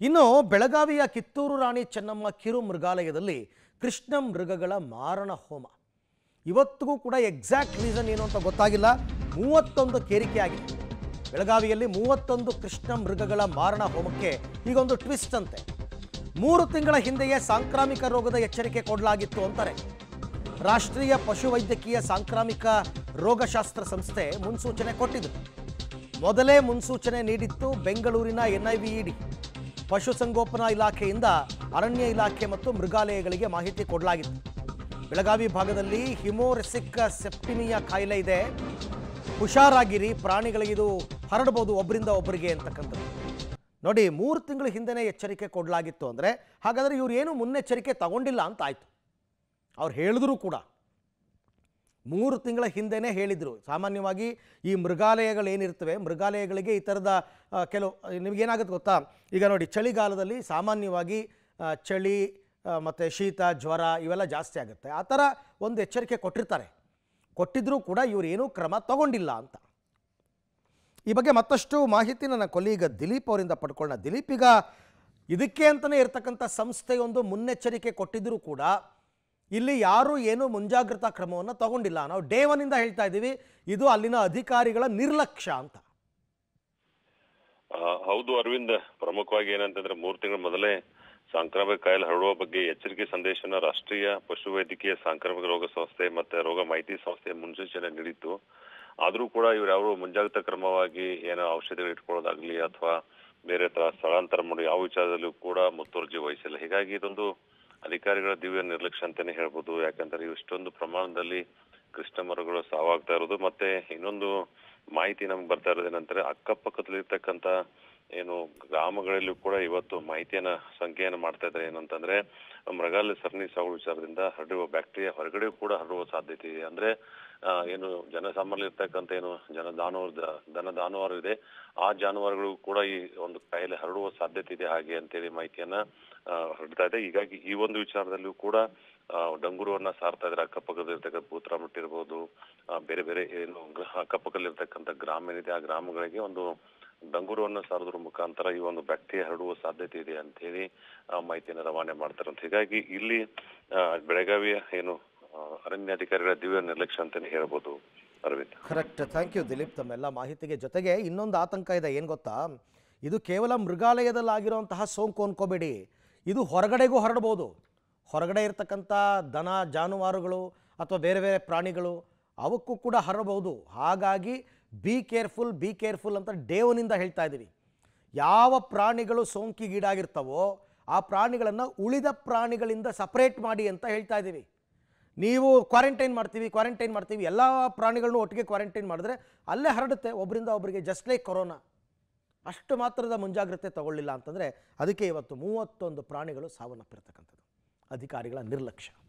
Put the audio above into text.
ಇನ್ನು ಬೆಳಗಾವಿಯ ಕಿತ್ತೂರು ರಾಣಿ ಚೆನ್ನಮ್ಮ ಕಿರು ಮೃಗಾಲಯದಲ್ಲಿ ಕೃಷ್ಣ ಮೃಗಗಳ ಮಾರಣ ಹೋಮ ಇವತ್ತಿಗೂ ಕೂಡ ಎಕ್ಸಾಕ್ಟ್ ರೀಸನ್ ಏನು ಅಂತ ಗೊತ್ತಾಗಿಲ್ಲ. 31 ಕೇರಿಕೆ ಆಗಿದೆ. ಬೆಳಗಾವಿಯಲ್ಲಿ 31 ಕೃಷ್ಣ ಮೃಗಗಳ ಮಾರಣ ಹೋಮಕ್ಕೆ ಈಗೊಂದು ಟ್ವಿಸ್ಟ್ ಅಂತೆ. 3 ತಿಂಗಳ ಹಿಂದೆಯೇ ಸಾಂಕ್ರಾಮಿಕ ರೋಗದ ಎಚ್ಚರಿಕೆ ಕೊಡಲಾಗಿತ್ತು ಅಂತಾರೆ. ರಾಷ್ಟ್ರೀಯ ಪಶುವೈದ್ಯಕೀಯ ಸಾಂಕ್ರಾಮಿಕ ರೋಗಶಾಸ್ತ್ರ ಸಂಸ್ಥೆ ಮುನ್ಸೂಚನೆ ಕೊಟ್ಟಿದೆ. ಮೊದಲೇ ಮುನ್ಸೂಚನೆ ನೀಡಿತ್ತು ಬೆಂಗಳೂರಿನ NIVED. ಪಶುಸಂಗೋಪನಾ ಇಲಾಖೆಯಿಂದ ಅರಣ್ಯ ಇಲಾಖೆ ಮತ್ತು ಮೃಗಾಲಯಗಳಿಗೆ ಮಾಹಿತಿ ಕೊಡಲಾಗಿತ್ತು. ಬೆಳಗಾವಿ ಭಾಗದಲ್ಲಿ ಹಿಮೋರೆಸಿಕ್ ಸೆಪ್ಟಿಮಿಯಾ ಕಾಯಿಲೆ ಇದೆ, ಹುಷಾರಾಗಿರಿ, ಪ್ರಾಣಿಗಳಿಗೆ ಇದು ಹರಡಬಹುದು ಒಬ್ಬರಿಂದ ಒಬ್ಬರಿಗೆ ಅಂತಕ್ಕಂಥದ್ದು. ನೋಡಿ, 3 ತಿಂಗಳ ಹಿಂದೆನೇ ಎಚ್ಚರಿಕೆ ಕೊಡಲಾಗಿತ್ತು ಅಂದರೆ ಹಾಗಾದರೆ ಇವರು ಏನು ಮುನ್ನೆಚ್ಚರಿಕೆ ತಗೊಂಡಿಲ್ಲ ಅಂತ ಆಯಿತು. ಅವ್ರು ಹೇಳಿದ್ರು ಕೂಡ 3 ತಿಂಗಳ ಹಿಂದೆನೇ ಹೇಳಿದರು. ಸಾಮಾನ್ಯವಾಗಿ ಈ ಮೃಗಾಲಯಗಳೇನಿರ್ತವೆ, ಮೃಗಾಲಯಗಳಿಗೆ ಈ ಥರದ ಕೆಲವು ನಿಮಗೇನಾಗುತ್ತೆ ಗೊತ್ತಾ, ಈಗ ನೋಡಿ ಚಳಿಗಾಲದಲ್ಲಿ ಸಾಮಾನ್ಯವಾಗಿ ಚಳಿ ಮತ್ತು ಶೀತ ಜ್ವರ ಇವೆಲ್ಲ ಜಾಸ್ತಿ ಆಗುತ್ತೆ. ಆ ಥರ ಒಂದು ಎಚ್ಚರಿಕೆ ಕೊಟ್ಟಿದ್ದರೂ ಕೂಡ ಇವರು ಏನೂ ಕ್ರಮ ತಗೊಂಡಿಲ್ಲ ಅಂತ. ಈ ಬಗ್ಗೆ ಮತ್ತಷ್ಟು ಮಾಹಿತಿ ನನ್ನ ಕೊಲೀಗ ದಿಲೀಪ್ ಅವರಿಂದ ಪಡ್ಕೊಳ್ಳೋಣ. ದಿಲೀಪ್, ಈಗ ಇದಕ್ಕೆ ಅಂತಲೇ ಇರತಕ್ಕಂಥ ಸಂಸ್ಥೆಯೊಂದು ಮುನ್ನೆಚ್ಚರಿಕೆ ಕೊಟ್ಟಿದ್ದರೂ ಕೂಡ ಇಲ್ಲಿ ಯಾರೂ ಏನೂ ಮುಂಜಾಗ್ರತಾ ಕ್ರಮವನ್ನು ತಗೊಂಡಿಲ್ಲ. ನಾವು ಡೇ 1 ಹೇಳ್ತಾ ಇದ್ದೀವಿ, ಇದು ಅಲ್ಲಿನ ಅಧಿಕಾರಿಗಳ ನಿರ್ಲಕ್ಷ್ಯ ಅಂತ. ಹೌದು ಅರವಿಂದ್, ಪ್ರಮುಖವಾಗಿ ಏನಂತಂದ್ರೆ 3 ತಿಂಗಳ ಮೊದಲೇ ಸಾಂಕ್ರಾಮಿಕ ಕಾಯಿಲೆ ಹರಡುವ ಬಗ್ಗೆ ಎಚ್ಚರಿಕೆ ಸಂದೇಶನ ರಾಷ್ಟ್ರೀಯ ಪಶುವೈದ್ಯಕೀಯ ಸಾಂಕ್ರಾಮಿಕ ರೋಗ ಸಂಸ್ಥೆ ಮತ್ತೆ ರೋಗ ಮಾಹಿತಿ ಸಂಸ್ಥೆ ಮುನ್ಸೂಚನೆ ನೀಡಿತ್ತು. ಆದ್ರೂ ಕೂಡ ಇವ್ರು ಯಾವ ಮುಂಜಾಗ್ರತಾ ಕ್ರಮವಾಗಿ ಏನೋ ಔಷಧಿಗಳು ಇಟ್ಕೊಳ್ಳೋದಾಗ್ಲಿ ಅಥವಾ ಬೇರೆ ತರ ಸ್ಥಳಾಂತರ ಮಾಡಿ ಯಾವ ವಿಚಾರದಲ್ಲೂ ಕೂಡ ಮುತುವರ್ಜಿ ವಹಿಸಿಲ್ಲ. ಹೀಗಾಗಿ ಇದೊಂದು ಅಧಿಕಾರಿಗಳ ದಿವ್ಯ ನಿರ್ಲಕ್ಷ್ಯ ಅಂತಾನೆ ಹೇಳ್ಬೋದು. ಯಾಕಂದ್ರೆ ಇಷ್ಟೊಂದು ಪ್ರಮಾಣದಲ್ಲಿ ಕೃಷ್ಣ ಮರಗಳು ಸಾವಾಗ್ತಾ ಇರೋದು, ಮತ್ತೆ ಇನ್ನೊಂದು ಮಾಹಿತಿ ನಮ್ಗೆ ಬರ್ತಾ ಇರೋದೇನಂದ್ರೆ ಅಕ್ಕಪಕ್ಕದಲ್ಲಿರ್ತಕ್ಕಂಥ ಏನು ಗ್ರಾಮಗಳಲ್ಲೂ ಕೂಡ ಇವತ್ತು ಮಾಹಿತಿಯನ್ನ ಸಂಖ್ಯೆಯನ್ನು ಮಾಡ್ತಾ ಇದ್ದಾರೆ. ಏನಂತಂದ್ರೆ ಮೃಗಾಲಯ ಸರಣಿ ಸಾಗುವ ವಿಚಾರದಿಂದ ಹರಡುವ ಬ್ಯಾಕ್ಟೀರಿಯಾ ಹೊರಗಡೆ ಕೂಡ ಹರಡುವ ಸಾಧ್ಯತೆ ಇದೆ. ಅಂದ್ರೆ ಏನು ಜನಸಾಮಾನ್ಯ ಇರ್ತಕ್ಕಂಥ ಏನು ದನ ಜಾನುವಾರು ಇದೆ, ಆ ಜಾನುವಾರುಗಳು ಕೂಡ ಈ ಒಂದು ಕಾಯಿಲೆ ಹರಡುವ ಸಾಧ್ಯತೆ ಇದೆ ಹಾಗೆ ಅಂತೇಳಿ ಮಾಹಿತಿಯನ್ನ ಹರಡ್ತಾ ಇದೆ. ಹೀಗಾಗಿ ಈ ಒಂದು ವಿಚಾರದಲ್ಲೂ ಕೂಡ ಡಂಗುರವನ್ನ ಸಾರ್ತಾ ಇದ್ದಾರೆ. ಅಕ್ಕಪಕ್ಕದಲ್ಲಿರ್ತಕ್ಕಂಥ ಭೂತರಾಮಟ್ಟಿ ಇರ್ಬೋದು, ಬೇರೆ ಬೇರೆ ಏನು ಅಕ್ಕಪಕ್ಕದಲ್ಲಿರ್ತಕ್ಕಂಥ ಗ್ರಾಮ ಏನಿದೆ ಆ ಗ್ರಾಮಗಳಿಗೆ ಒಂದು ಡಂಗುರವನ್ನು ಸಾರೋದ್ರ ಮುಖಾಂತರ ಈ ಒಂದು ಬ್ಯಾಕ್ಟೀರಿಯಾ ಹರಡುವ ಸಾಧ್ಯತೆ ಇದೆ ಅಂತ ಹೇಳಿ ಮಾಹಿತಿಯನ್ನು ರವಾನೆ ಮಾಡ್ತಾರಂತ. ಹೀಗಾಗಿ ಇಲ್ಲಿ ಬೆಳಗಾವಿಯ ಏನು ಅರಣ್ಯಾಧಿಕಾರಿಗಳ ದಿವ್ಯ ನಿರ್ಲಕ್ಷ್ಯ ಅಂತಾನೆ ಹೇಳ್ಬೋದು Arvind. Correct, thank you Dilip ತಮ್ಮೆಲ್ಲ ಮಾಹಿತಿಗೆ. ಜೊತೆಗೆ ಇನ್ನೊಂದು ಆತಂಕ ಇದೆ, ಏನು ಗೊತ್ತಾ, ಇದು ಕೇವಲ ಮೃಗಾಲಯದಲ್ಲಿ ಆಗಿರುವಂತಹ ಸೋಂಕು ಅನ್ಕೋಬೇಡಿ, ಇದು ಹೊರಗಡೆಗೂ ಹರಡ್ಬೋದು. ಹೊರಗಡೆ ಇರ್ತಕ್ಕಂಥ ದನ ಜಾನುವಾರುಗಳು ಅಥವಾ ಬೇರೆ ಬೇರೆ ಪ್ರಾಣಿಗಳು ಅವಕ್ಕೂ ಕೂಡ ಹರಡಬಹುದು. ಹಾಗಾಗಿ ಬಿ ಕೇರ್ಫುಲ್ ಅಂತ ಡೇ 1 ಹೇಳ್ತಾ ಇದ್ದೀವಿ. ಯಾವ ಪ್ರಾಣಿಗಳು ಸೋಂಕಿಗೀಡಾಗಿರ್ತವೋ ಆ ಪ್ರಾಣಿಗಳನ್ನು ಉಳಿದ ಪ್ರಾಣಿಗಳಿಂದ ಸಪ್ರೇಟ್ ಮಾಡಿ ಅಂತ ಹೇಳ್ತಾ ಇದ್ದೀವಿ. ನೀವು ಕ್ವಾರಂಟೈನ್ ಮಾಡ್ತೀವಿ ಎಲ್ಲ ಪ್ರಾಣಿಗಳನ್ನು ಒಟ್ಟಿಗೆ ಕ್ವಾರಂಟೈನ್ ಮಾಡಿದ್ರೆ ಅಲ್ಲೇ ಹರಡುತ್ತೆ ಒಬ್ಬರಿಂದ ಒಬ್ಬರಿಗೆ, ಜಸ್ಟ್ ಲೈಕ್ ಕೊರೋನಾ. ಅಷ್ಟು ಮಾತ್ರದ ಮುಂಜಾಗ್ರತೆ ತಗೊಳ್ಳಿಲ್ಲ ಅಂತಂದರೆ ಅದಕ್ಕೆ ಇವತ್ತು 31 ಪ್ರಾಣಿಗಳು ಸಾವನ್ನಪ್ಪಿರ್ತಕ್ಕಂಥದ್ದು. ಅಧಿಕಾರಿಗಳ ನಿರ್ಲಕ್ಷ್ಯ.